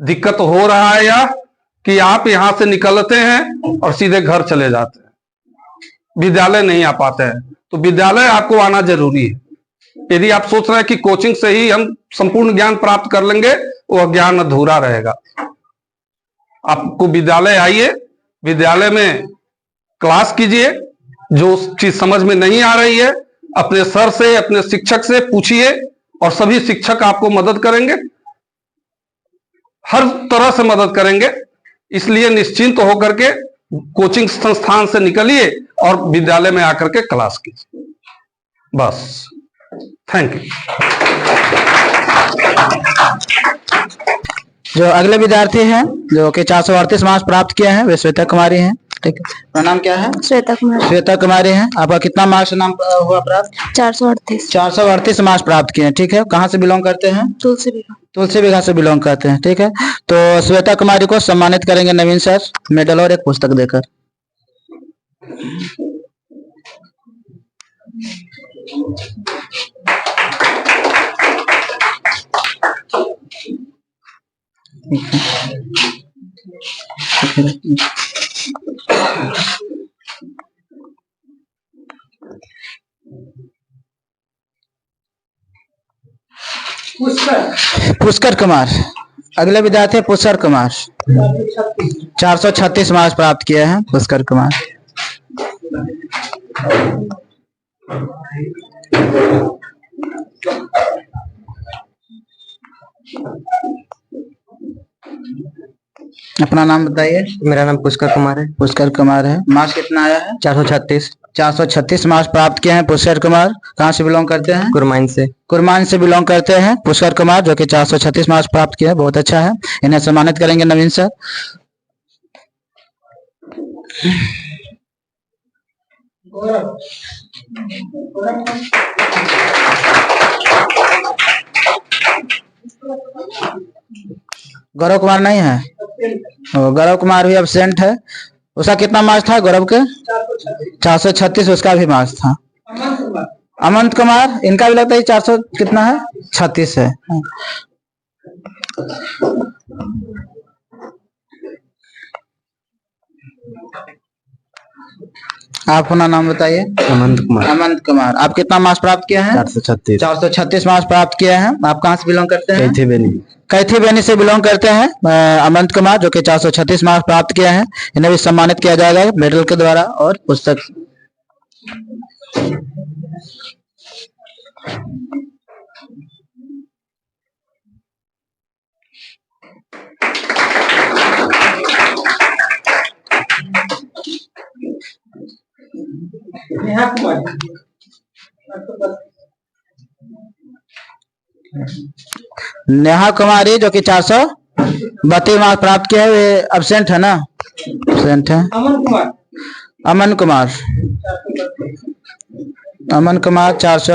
दिक्कत हो रहा है या कि आप यहां से निकलते हैं और सीधे घर चले जाते हैं, विद्यालय नहीं आ पाते हैं, तो विद्यालय आपको आना जरूरी है। यदि आप सोच रहे हैं कि कोचिंग से ही हम संपूर्ण ज्ञान प्राप्त कर लेंगे, वह ज्ञान अधूरा रहेगा। आपको विद्यालय आइए, विद्यालय में क्लास कीजिए, जो चीज समझ में नहीं आ रही है अपने सर से, अपने शिक्षक से पूछिए, और सभी शिक्षक आपको मदद करेंगे, हर तरह से मदद करेंगे। इसलिए निश्चिंत होकर के कोचिंग संस्थान से निकलिए और विद्यालय में आकर के क्लास कीजिए। बस, थैंक यू। जो अगले विद्यार्थी हैं जो कि 438 मार्क्स प्राप्त किए हैं, वे श्वेता कुमारी हैं। ठीक है, आपका नाम क्या है? श्वेता कुमारी। श्वेता कुमारी हैं। आपका कितना मार्क्स नाम हुआ प्राप्त? 438। 438 मार्क्स प्राप्त किए हैं। ठीक है, कहाँ से बिलोंग करते हैं? तुलसी विवाह। तुलसी विघा से बिलोंग करते हैं। ठीक है, तो श्वेता कुमारी को सम्मानित करेंगे नवीन सर मेडल और एक पुस्तक देकर। पुष्कर कुमार, अगले विद्यार्थी है पुष्कर कुमार। 436 मार्क्स प्राप्त किए हैं पुष्कर कुमार। अपना नाम बताइए। मेरा नाम पुष्कर कुमार है। पुष्कर कुमार है। मार्क्स कितना आया है? 436। 436 मार्क्स प्राप्त किए हैं पुष्कर कुमार। कहाँ से बिलोंग करते हैं? कुरमाइन से। कुरमान से बिलोंग करते हैं पुष्कर कुमार, जो कि 436 मार्क्स प्राप्त किए हैं। बहुत अच्छा है। इन्हें सम्मानित करेंगे नवीन सर। गौरव कुमार नहीं है? गौरव कुमार भी एब्सेंट है। उसका कितना मार्क्स था गौरव के? 436 उसका भी मार्क्स था। अमंत कुमार, इनका भी लगता है 400 कितना है? 36 है। आप अपना नाम बताइए। अमंत कुमार। अमंत कुमार, आप कितना मार्क्स प्राप्त किए हैं? 436। 436 मार्क्स प्राप्त किए हैं। आप कहाँ से बिलोंग करते हैं? कैथी बेनी। कैथी बेनी से बिलोंग करते हैं अमंत कुमार, जो कि 436 मार्क्स प्राप्त किए हैं। इन्हें भी सम्मानित किया जाएगा मेडल के द्वारा और पुस्तक। नेहा कुमारी, जो कि 432 मार्क्स प्राप्त किया है। वे एब्सेंट है ना? एब्सेंट है। अमन कुमार, अमन कुमार 400।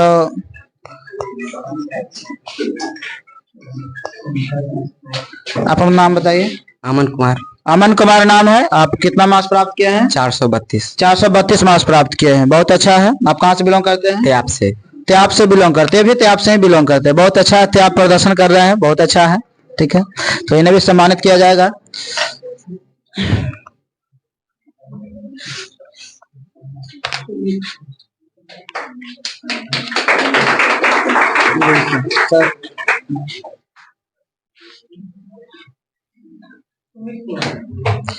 आप अपना नाम बताइए। अमन कुमार। अमन कुमार नाम है। आप कितना मार्क्स प्राप्त किए हैं? 432। 432 मार्क्स प्राप्त किए हैं। बहुत अच्छा है। आप कहाँ से बिलोंग करते हैं? त्याप से। त्याप से बिलोंग करते हैं। भी त्याप से ही बिलोंग करते हैं। बहुत अच्छा है। त्याप प्रदर्शन कर रहे हैं, बहुत अच्छा है। ठीक है, तो इन्हें भी सम्मानित किया जाएगा।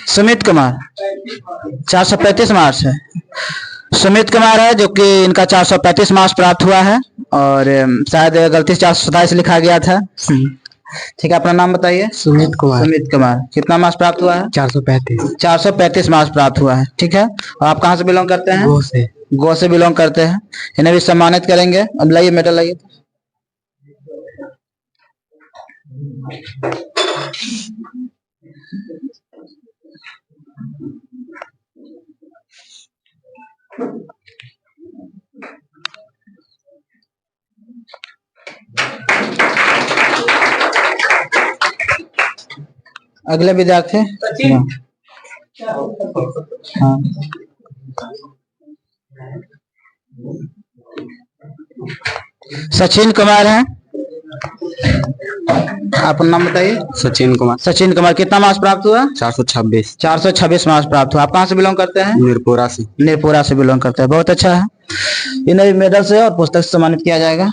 सुमित कुमार 435 मार्क्स है। सुमित कुमार है, जो कि इनका 435 मार्क्स प्राप्त हुआ है और शायद गलती से 427 लिखा गया था। ठीक है, अपना नाम बताइए। सुमित कुमार। सुमित कुमार, कितना मार्क्स प्राप्त हुआ है? 435। 435 मार्क्स प्राप्त हुआ है। ठीक है, और आप कहाँ से बिलोंग करते हैं? गो से। गो से बिलोंग करते हैं। इन्हें भी सम्मानित करेंगे। अब लाइए मेडल लाइए। अगले विद्यार्थी हाँ। सचिन कुमार है। आप नाम बताइए। सचिन कुमार। सचिन कुमार, कितना मार्क्स प्राप्त हुआ? 426। 426 मार्क्स प्राप्त हुआ। आप कहाँ से बिलोंग करते हैं? मीरपुरा से। मीरपुरा से बिलोंग करते हैं। बहुत अच्छा है। इन्हें भी मेडल से और पुस्तक से सम्मानित किया जाएगा।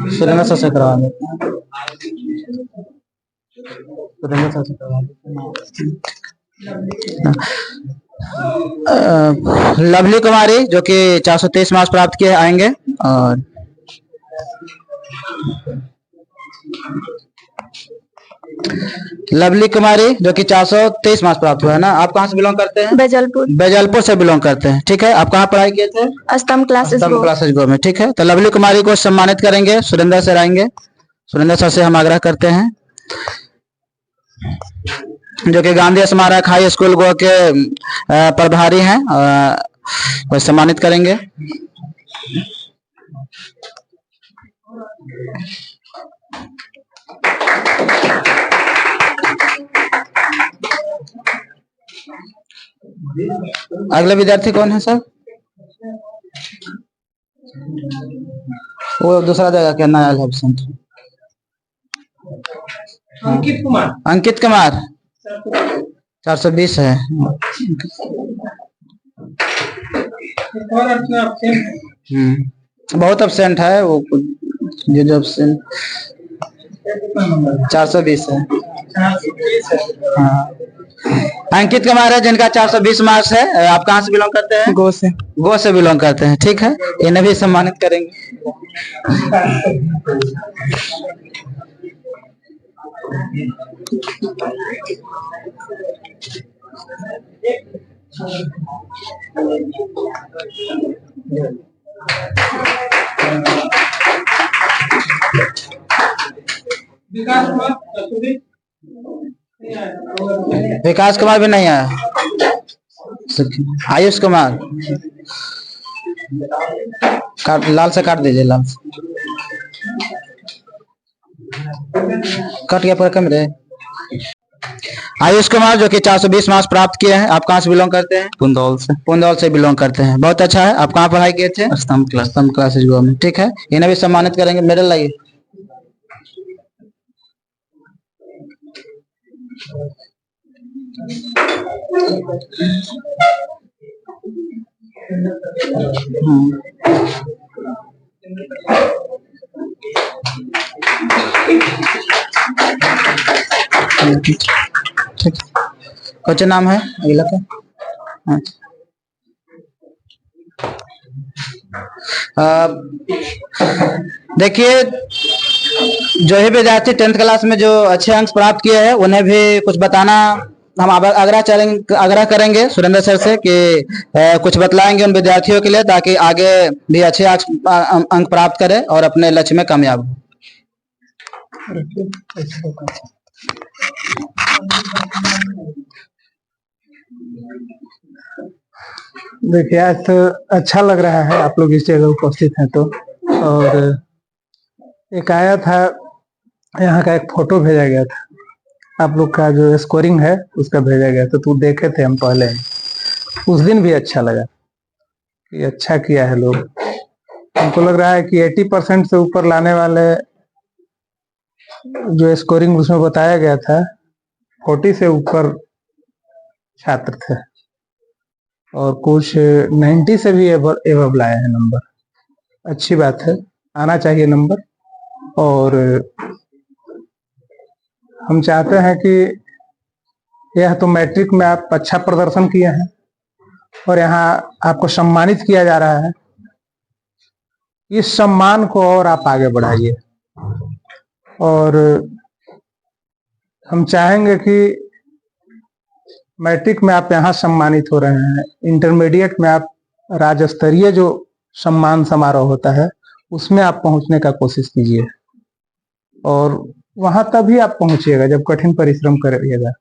सुरेंद्र सर से करवा देते हैं। सुरेंद्र सर से करवा देते हैं। लवली कुमारी, जो कि 423 मार्क्स प्राप्त किए, आएंगे। और लवली कुमारी, जो कि 423 मार्क्स प्राप्त हुआ है ना। आप कहाँ से बिलोंग करते हैं? बेजलपुर। बेजलपुर से बिलोंग करते हैं। ठीक है, आप कहाँ पढ़ाई किए थे? स्तंभ क्लासेस स्तंभ क्लासेस गो में। ठीक है, तो लवली कुमारी को सम्मानित करेंगे। सुरेंद्र सर आएंगे। सुरेंद्र सर से हम आग्रह करते हैं, जो कि गांधी स्मारक हाई स्कूल गो के प्रभारी हैं, वो सम्मानित करेंगे। अगले विद्यार्थी कौन है सर? वो दूसरा जगह क्या नया एब्सेंट? अंकित कुमार। अंकित कुमार 420 है। बहुत एब्सेंट है वो, जो एब्सेंट 420 है। हाँ। अंकित कुमार है जिनका 420 मार्क्स है। आप कहाँ से बिलोंग करते हैं? गो से। गो से बिलोंग करते हैं, ठीक है। इन्हें भी सम्मानित करेंगे। विकास कुमार भी नहीं आया। आयुष कुमार लाल से काट दीजिए, लाल से कट गया पूरा कम रहे। आयुष कुमार जो कि 420 मार्क्स प्राप्त किए हैं। आप कहाँ से बिलोंग करते हैं? पुंदौल से। पुंदौल से बिलोंग करते हैं, बहुत अच्छा है। आप कहाँ पढ़ाई किए थे? स्तंभ क्लास। स्तंभ क्लासेज गोवा में, ठीक है। इन्हें भी सम्मानित करेंगे। मेडल लाइए। ठीक। कौन नाम है अगला का? देखिए, जो ही विद्यार्थी 10th क्लास में जो अच्छे अंक प्राप्त किए हैं उन्हें भी कुछ बताना हम आग्रह करेंगे सुरेंद्र सर से कि कुछ बतलाएंगे उन विद्यार्थियों के लिए, ताकि आगे भी अच्छे अंक प्राप्त करें और अपने लक्ष्य में कामयाब हो। देखिए, आज तो अच्छा लग रहा है आप लोग इस जगह उपस्थित हैं तो। और एक आया था, यहाँ का एक फोटो भेजा गया था, आप लोग का जो स्कोरिंग है उसका भेजा गया था, तो देखे थे हम पहले। उस दिन भी अच्छा लगा कि अच्छा किया है लोग। हमको लग रहा है कि 80% से ऊपर लाने वाले जो स्कोरिंग उसमें बताया गया था, 40 से ऊपर छात्र थे और कुछ 90 से भी एवब लाए हैं नंबर। अच्छी बात है, आना चाहिए नंबर। और हम चाहते हैं कि यह तो मैट्रिक में आप अच्छा प्रदर्शन किए हैं और यहाँ आपको सम्मानित किया जा रहा है। इस सम्मान को और आप आगे बढ़ाइए। और हम चाहेंगे कि मैट्रिक में आप यहाँ सम्मानित हो रहे हैं, इंटरमीडिएट में आप राज्य स्तरीय जो सम्मान समारोह होता है उसमें आप पहुंचने का कोशिश कीजिए। और वहां तभी आप पहुंचिएगा जब कठिन परिश्रम करिएगा,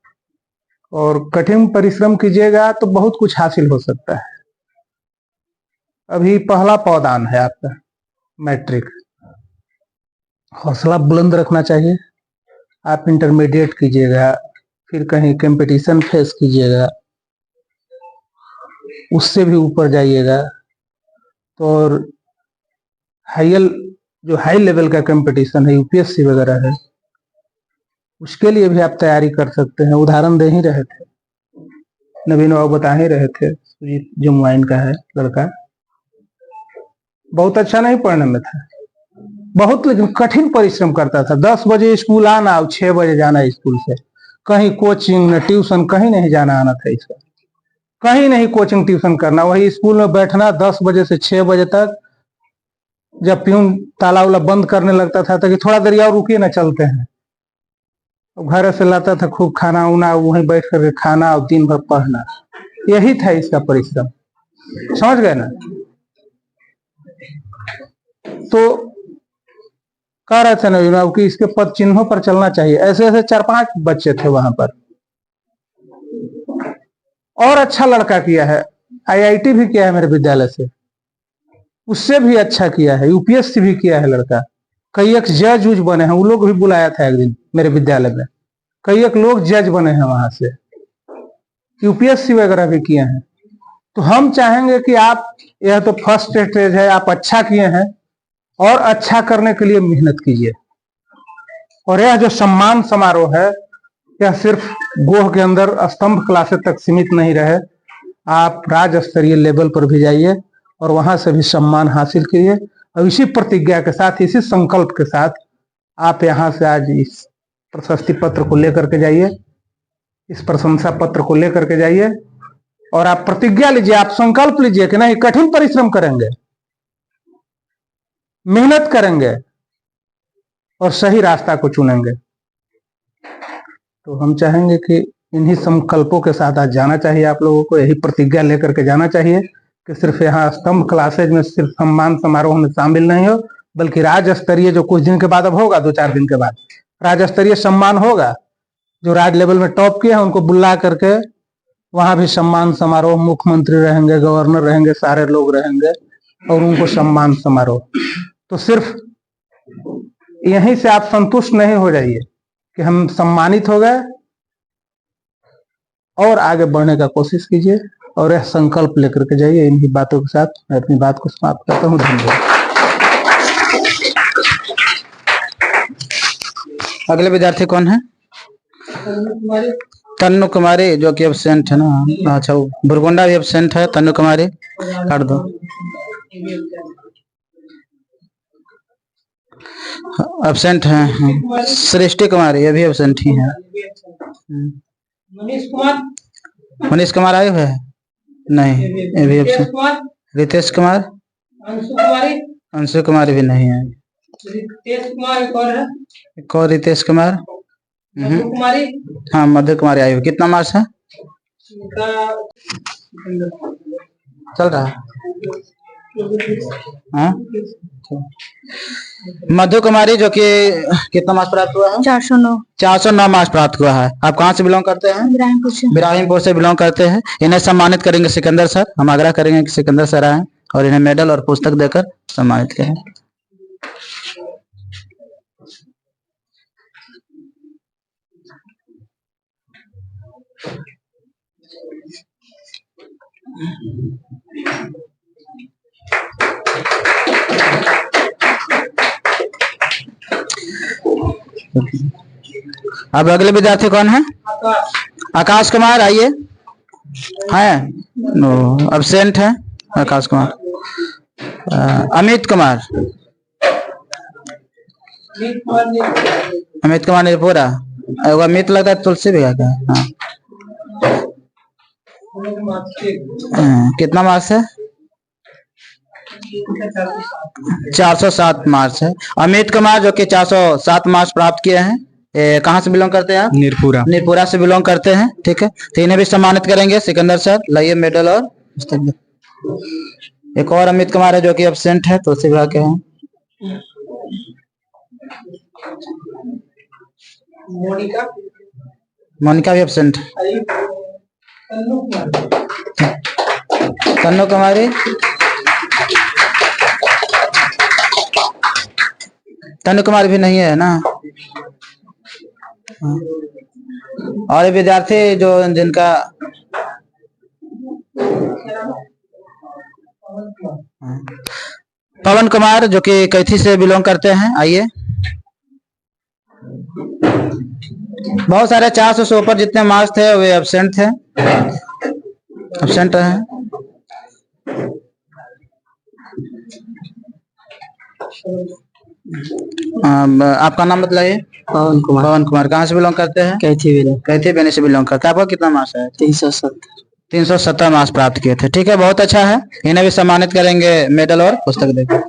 और कठिन परिश्रम कीजिएगा तो बहुत कुछ हासिल हो सकता है। अभी पहला पौधान है आपका मैट्रिक, हौसला बुलंद रखना चाहिए। आप इंटरमीडिएट कीजिएगा, फिर कहीं कंपटीशन फेस कीजिएगा, उससे भी ऊपर जाइएगा। तो और हाई लेवल का कंपटीशन है, यूपीएससी वगैरह है, उसके लिए भी आप तैयारी कर सकते हैं। उदाहरण दे ही रहे थे, नवीन बाबू बता ही रहे थे, जमुआइन का है लड़का, बहुत अच्छा नहीं पढ़ने में था, बहुत लेकिन कठिन परिश्रम करता था। 10 बजे स्कूल आना और 6 बजे जाना स्कूल से, कहीं कोचिंग न ट्यूशन, कहीं नहीं जाना आना था इसका, कहीं नहीं कोचिंग ट्यूशन करना, वही स्कूल में बैठना 10 बजे से 6 बजे तक। जब प्यून ताला उला बंद करने लगता था तो कि थोड़ा देर और रुकिए ना, चलते हैं। घर से लाता था खूब खाना उना, वहीं बैठ करके खाना और दिन भर पढ़ना। यही था इसका परिश्रम, समझ गए ना। तो कह रहे थे ना कि इसके पद चिन्हों पर चलना चाहिए। ऐसे ऐसे 4-5 बच्चे थे वहां पर। और अच्छा लड़का किया है, आईआईटी भी किया है मेरे विद्यालय से, उससे भी अच्छा किया है, यूपीएससी भी किया है लड़का। कई एक जज उज बने हैं, वो लोग भी बुलाया था एक दिन मेरे विद्यालय में, कई एक लोग जज बने हैं वहां से, यूपीएससी वगैरह भी किए हैं। तो हम चाहेंगे कि आप, यह तो फर्स्ट स्टेज है, आप अच्छा किए हैं और अच्छा करने के लिए मेहनत कीजिए। और यह जो सम्मान समारोह है, यह सिर्फ गोह के अंदर स्तंभ क्लासेस तक सीमित नहीं रहे, आप राज्य स्तरीय लेवल पर भी जाइए और वहां से भी सम्मान हासिल कीजिए। और इसी प्रतिज्ञा के साथ, इसी संकल्प के साथ आप यहाँ से आज इस प्रशस्ति पत्र को लेकर के जाइए इस प्रशंसा पत्र को लेकर के जाइए और आप प्रतिज्ञा लीजिए, आप संकल्प लीजिए कि नहीं, कठिन परिश्रम करेंगे, मेहनत करेंगे और सही रास्ता को चुनेंगे। तो हम चाहेंगे कि इन्हीं संकल्पों के साथ आज जाना चाहिए, आप लोगों को यही प्रतिज्ञा लेकर के जाना चाहिए कि सिर्फ यहाँ स्तंभ क्लासेज में सिर्फ सम्मान समारोह में शामिल नहीं हो, बल्कि राज्य स्तरीय जो कुछ दिन के बाद अब होगा, 2-4 दिन के बाद राज्य स्तरीय सम्मान होगा। जो राज्य लेवल में टॉप किए हैं उनको बुला करके वहां भी सम्मान समारोह, मुख्यमंत्री रहेंगे, गवर्नर रहेंगे, सारे लोग रहेंगे और उनको सम्मान समारोह। तो सिर्फ यहीं से आप संतुष्ट नहीं हो जाइए कि हम सम्मानित हो गए, और आगे बढ़ने का कोशिश कीजिए और यह संकल्प लेकर के जाइए। इन्हीं बातों के साथ मैं अपनी बात को समाप्त करता हूँ। धन्यवाद। अगले विद्यार्थी कौन है? तन्नू कुमारी, जो कि एब्सेंट है ना। अच्छा, बुरगुंडा भी एब्सेंट है। तन्नू कुमारी काट दो। एब्सेंट है। सृष्टि कुमारी, ये भी एब्सेंट ही है। मनीष कुमार आए हुए हैं? नहीं, ये भी एब्सेंट। रितेश कुमार, अंशु कुमार भी नहीं है। एक और रितेश कुमार, हाँ मधु कुमारी आई हुई। कितना मार्क्स है? चल रहा है। हाँ? मधु कुमारी, जो कि कितना मार्क्स प्राप्त हुआ है? 409। 409 मार्क्स प्राप्त हुआ है। आप कहाँ से बिलोंग करते हैं? इब्राहिमपुर से बिलोंग करते हैं। इन्हें सम्मानित करेंगे सिकंदर सर। हम आग्रह करेंगे कि सिकंदर सर आए और इन्हें मेडल और पुस्तक देकर सम्मानित करें। अब अगले विद्यार्थी कौन है? आकाश कुमार, आइए। है नो, एब्सेंट है आकाश कुमार। अमित कुमार, अमित कुमार निर्पूरा। अमित लगता है तुलसी भी क्या? हाँ। कितना मार्क्स है? 407 मार्क्स है। अमित कुमार, जो कि 407 मार्क्स प्राप्त किए हैं। कहाँ से बिलोंग करते हैं आप? नीरपुरा। नीरपुरा से बिलोंग करते हैं। ठीक है, तो इन्हें भी सम्मानित करेंगे सिकंदर सर। लाइए मेडल और पुस्तक। एक और अमित कुमार है जो कि एब्सेंट है, तुलसी विभाग के हैं। मोनिका भी एब्सेंट। तन्नू कुमारी, तन्नू कुमार भी नहीं है ना। और विद्यार्थी जो जिनका पवन कुमार, जो कि कैथी से बिलोंग करते हैं। आइए। बहुत सारे 400 से ऊपर जितने मार्क्स थे वे एब्सेंट थे, एब्सेंट हैं। आपका नाम बताइए। पवन कुमार। पवन कुमार, कहाँ से बिलोंग करते हैं? कैथी बेनी से बिलोंग करते हैं। आपका कितना मार्क्स है? 370 मार्क्स प्राप्त किए थे। ठीक है, बहुत अच्छा है। इन्हें भी सम्मानित करेंगे मेडल और पुस्तक देकर।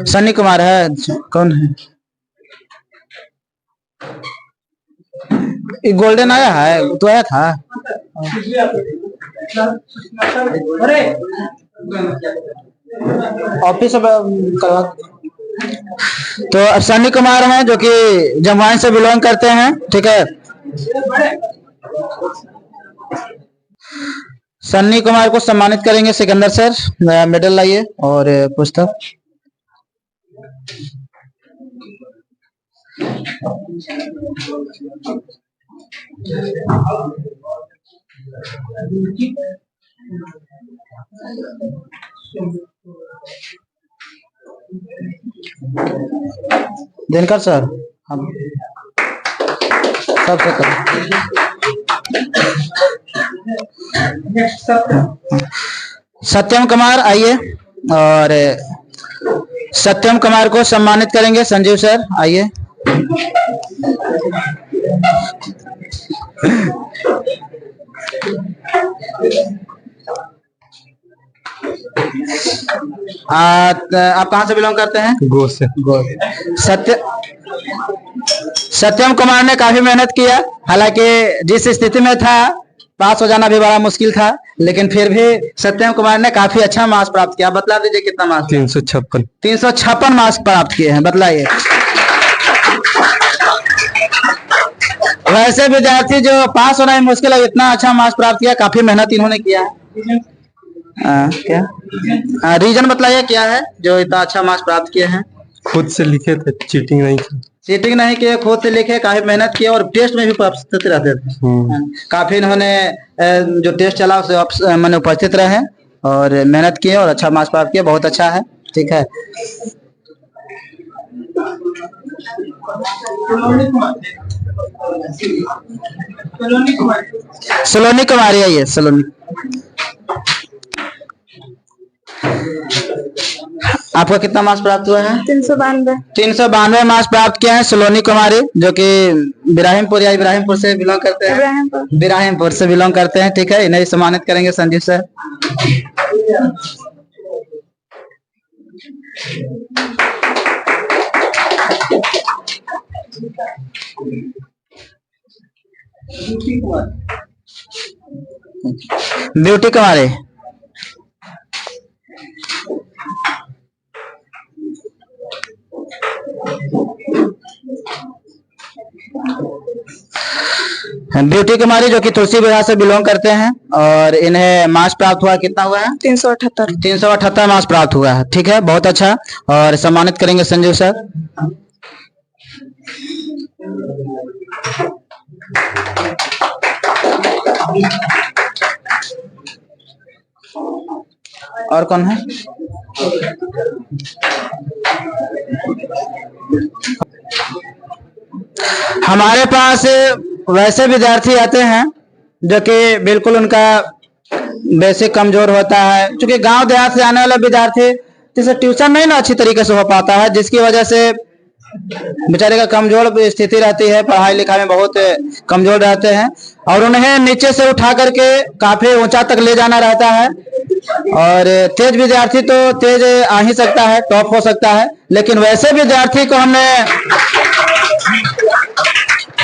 सन्नी कुमार है, कौन है? ये गोल्डन आया है, तो आया था। ऑफिस करवा। तो सन्नी कुमार हैं जो कि जमुआन से बिलोंग करते हैं। ठीक है, सन्नी कुमार को सम्मानित करेंगे सिकंदर सर। मेडल लाइए और पुस्तक। दिनकर सर, सबसे करो। सत्यम कुमार आइए, और सत्यम कुमार को सम्मानित करेंगे संजीव सर, आइए। आप कहाँ से बिलोंग करते हैं? गो से। सत्यम कुमार ने काफी मेहनत किया, हालांकि जिस स्थिति में था पास हो जाना भी बड़ा मुश्किल था, लेकिन फिर भी सत्यम कुमार ने काफी अच्छा मार्क्स प्राप्त किया। बतला दीजिए कितना मार्क्स? 356। 356 मार्क्स प्राप्त किए हैं, बतलाइए। वैसे विद्यार्थी जो पास होना ही मुश्किल है, इतना अच्छा मार्क्स प्राप्त किया, काफी मेहनत इन्होंने किया है। क्या रीजन बतलाइए क्या है जो इतना अच्छा मार्क्स प्राप्त किए हैं? खुद से लिखे थे, चीटिंग नहीं की। चीटिंग नहीं किए, खुद से लिखे, काफी मेहनत किए और टेस्ट में भी उपस्थित रहते थे। काफी इन्होंने जो टेस्ट चला उसे मैंने उपस्थित रहे और मेहनत किए और अच्छा मार्क्स प्राप्त किए, बहुत अच्छा है। ठीक है, सलोनी कुमारी आइए। सलोनी, आपका कितना मार्क्स प्राप्त हुआ है? 392। 392 मार्क्स प्राप्त किए हैं सलोनी कुमारी, जो कि इब्राहिमपुर या इब्राहिमपुर से बिलोंग करते हैं। इब्राहिमपुर से बिलोंग करते हैं। ठीक है, इन्हें सम्मानित करेंगे संजीव सर। ब्यूटी कुमारी, ब्यूटी कुमारी जो कि तुलसी विवाह से बिलोंग करते हैं और इन्हें मार्क्स प्राप्त हुआ, कितना हुआ है? 378। 378 मार्क्स प्राप्त हुआ है। ठीक है, बहुत अच्छा, और सम्मानित करेंगे संजीव सर। और कौन है? हमारे पास वैसे विद्यार्थी आते हैं जो कि बिल्कुल उनका बेसिक कमजोर होता है, क्योंकि गांव देहात से आने वाला विद्यार्थी जिसे ट्यूशन नहीं ना अच्छी तरीके से हो पाता है, जिसकी वजह से बेचारे का कमजोर स्थिति रहती है, पढ़ाई लिखाई में बहुत कमजोर रहते हैं और उन्हें नीचे से उठा करके काफी ऊंचा तक ले जाना रहता है। और तेज विद्यार्थी तो तेज आ ही सकता है, टॉप हो सकता है, लेकिन वैसे विद्यार्थी को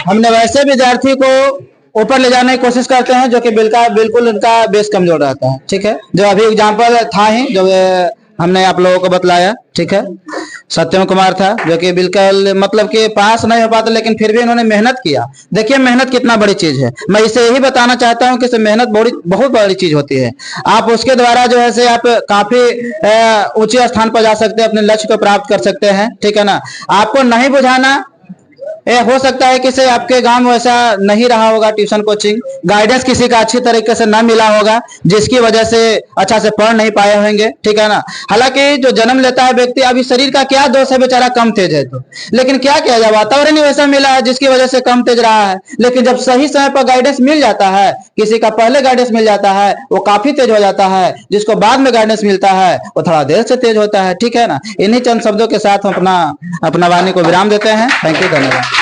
हमने वैसे विद्यार्थी को ऊपर ले जाने की कोशिश करते हैं जो कि बिल्कुल उनका बेस कमजोर रहता है। ठीक है, जो अभी एग्जाम्पल था ही जो हमने आप लोगों को बतलाया। ठीक है, सत्यम कुमार था जो कि बिल्कुल मतलब कि पास नहीं हो पाता, लेकिन फिर भी इन्होंने मेहनत किया। देखिए मेहनत कितना बड़ी चीज है, मैं इसे यही बताना चाहता हूं कि मेहनत बहुत बड़ी चीज होती है। आप उसके द्वारा जो है से आप काफी ऊंचे स्थान पर जा सकते हैं, अपने लक्ष्य को प्राप्त कर सकते हैं। ठीक है ना, आपको नहीं बुझाना, हो सकता है कि से आपके गांव में वैसा नहीं रहा होगा, ट्यूशन कोचिंग गाइडेंस किसी का अच्छी तरीके से न मिला होगा, जिसकी वजह से अच्छा से पढ़ नहीं पाए होंगे। ठीक है ना, हालांकि जो जन्म लेता है व्यक्ति, अभी शरीर का क्या दोष है, बेचारा कम तेज है तो, लेकिन क्या किया जाए, वातावरण ही वैसा मिला है जिसकी वजह से कम तेज रहा है। लेकिन जब सही समय पर गाइडेंस मिल जाता है, किसी का पहले गाइडेंस मिल जाता है, वो काफी तेज हो जाता है, जिसको बाद में गाइडेंस मिलता है वो थोड़ा देर से तेज होता है। ठीक है ना, इन्हीं चंद शब्दों के साथ हम अपना वाणी को विराम देते हैं। थैंक यू, धन्यवाद।